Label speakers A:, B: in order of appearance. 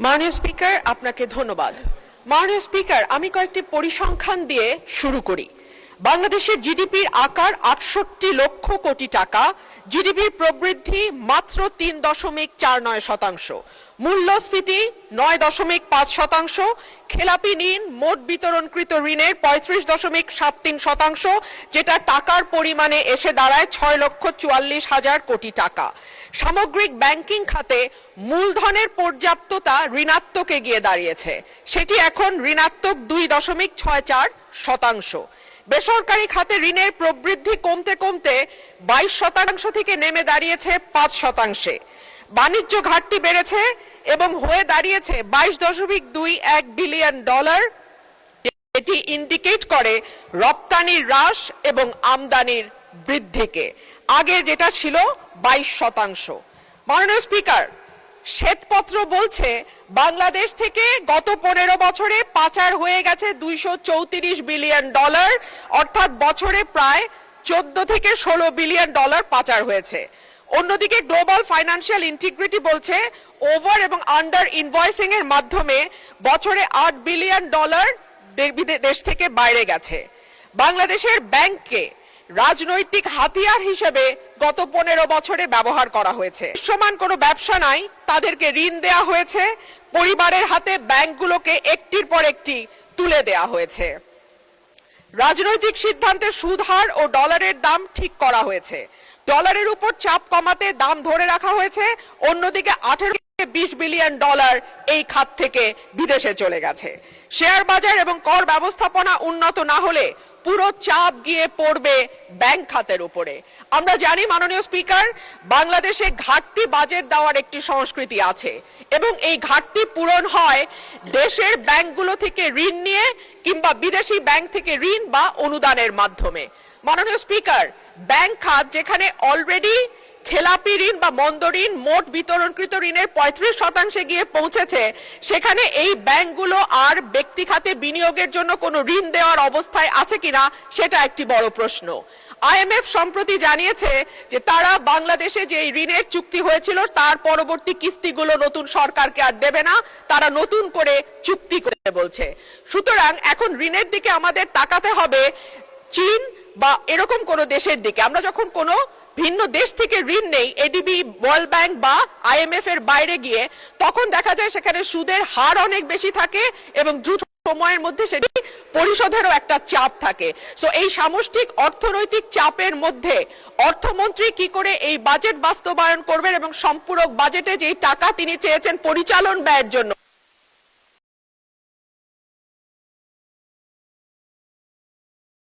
A: মাননীয় স্পিকার, আপনাকে ধন্যবাদ। মাননীয় স্পিকার, আমি কয়েকটি পরিসংখ্যান দিয়ে শুরু করি। বাংলাদেশের জিডিপির আকার ৬৮ লক্ষ কোটি টাকা, জিডিপির প্রবৃদ্ধি মাত্র ৩.৪৯%, মূল্যস্ফীতি ৯.৫%, খেলাপি ঋণ মোট বিতরণকৃত ঋণের ৩৫.৭৩%, যেটা টাকার পরিমাণে এসে দাঁড়ায় ৬,৪৪,০০০ কোটি টাকা। সামগ্রিক ব্যাংকিং খাতে মূলধনের পর্যাপ্ততা ঋণাত্মকে গিয়ে দাঁড়িয়েছে, সেটি এখন ঋণাত্মক ২.৬৪%। বেসরকারি খাতে ঋণের প্রবৃদ্ধি কমতে কমতে ২২% থেকে নেমে দাঁড়িয়েছে ৫%। বাণিজ্য ঘাটতি বেড়েছে এবং হয়ে দাঁড়িয়েছে $২২.২১ বিলিয়ন। এটি ইন্ডিকেট করে রপ্তানির হ্রাস এবং আমদানির বৃদ্ধিকে, আগে যেটা ছিল ২২%। মাননীয় স্পিকার, শ্বেতপত্র বলছে বাংলাদেশ থেকে গত ১৫ বছরে পাচার হয়ে গেছে $২৩৪ বিলিয়ন, অর্থাৎ বছরে প্রায় ১৪ থেকে ১৬ বিলিয়ন ডলার পাচার হয়েছে। অন্যদিকে গ্লোবাল ফাইন্যান্সিয়াল ইন্টিগ্রিটি বলছে ওভার এবং আন্ডার ইনভয়েসিং এর মাধ্যমে বছরে $৮ বিলিয়ন দেশ থেকে বাইরে গেছে। বাংলাদেশের ব্যাংককে রাজনৈতিক হাতিয়ার হিসেবে গত ১৫ বছরে ব্যবহার করা হয়েছে। সমান কোনো ব্যবসা নাই, তাদেরকে ঋণ দেয়া হয়েছে, পরিবারের হাতে ব্যাংকগুলোকে একটির পর একটি তুলে দেয়া হয়েছে। রাজনৈতিক সিদ্ধান্তে সুদ হার ও ডলারের দাম ঠিক করা হয়েছে, ডলারের উপর চাপ কমাতে দাম ধরে রাখা হয়েছে। অন্যদিকে ১৮ থেকে ২০ বিলিয়ন ডলার এই খাত থেকে বিদেশে চলে গেছে। শেয়ার বাজার এবং কর ব্যবস্থাপনা উন্নত না হলে পুরো চাপ গিয়ে পড়বে ব্যাংক খাতের উপরে। আমরা জানি মাননীয় স্পিকার, বাংলাদেশে ঘাটতি বাজেট দেওয়ার একটি সংস্কৃতি আছে এবং এই ঘাটতি পূরণ হয় দেশের ব্যাংকগুলো থেকে ঋণ নিয়ে কিংবা বিদেশি ব্যাংক থেকে ঋণ বা অনুদানের মাধ্যমে। মাননীয় স্পিকার, ব্যাংক খাত যেখানে অলরেডি খেলাপি ঋণ বা মন্দ ঋণ মোট বিতরণকৃত ঋণের ৩৫% গিয়ে পৌঁছেছে, সেখানে এই ব্যাংকগুলো আর ব্যক্তি খাতে বিনিয়োগের জন্য কোনো ঋণ দেওয়ার অবস্থায় আছে কিনা সেটা একটি বড় প্রশ্ন। আইএমএফ সম্প্রতি জানিয়েছে যে তারা বাংলাদেশে যে ঋণের চুক্তি হয়েছিল তার পরবর্তী কিস্তিগুলো নতুন সরকারকে আর দেবে না, তারা নতুন করে চুক্তি করতে বলছে। সুতরাং এখন ঋণের দিকে আমাদের তাকাতে হবে চীন বা এরকম কোন দেশের দিকে। আমরা যখন কোনো ভিন্ন দেশ থেকে ঋণ নেই এডিবি, ওয়ার্ল্ড ব্যাংক বা আইএমএফ এর বাইরে গিয়ে, তখন দেখা যায় সেখানে সুদের হার অনেক বেশি থাকে এবং দ্রুত সময়ের মধ্যে সেটি পরিশোধেরও একটা চাপ থাকে। সো এই সামষ্টিক অর্থনৈতিক চাপের মধ্যে অর্থমন্ত্রী কি করে এই বাজেট বাস্তবায়ন করবেন এবং সম্পূরক বাজেটে যেই টাকা তিনি চেয়েছেন পরিচালন ব্যয়ের জন্য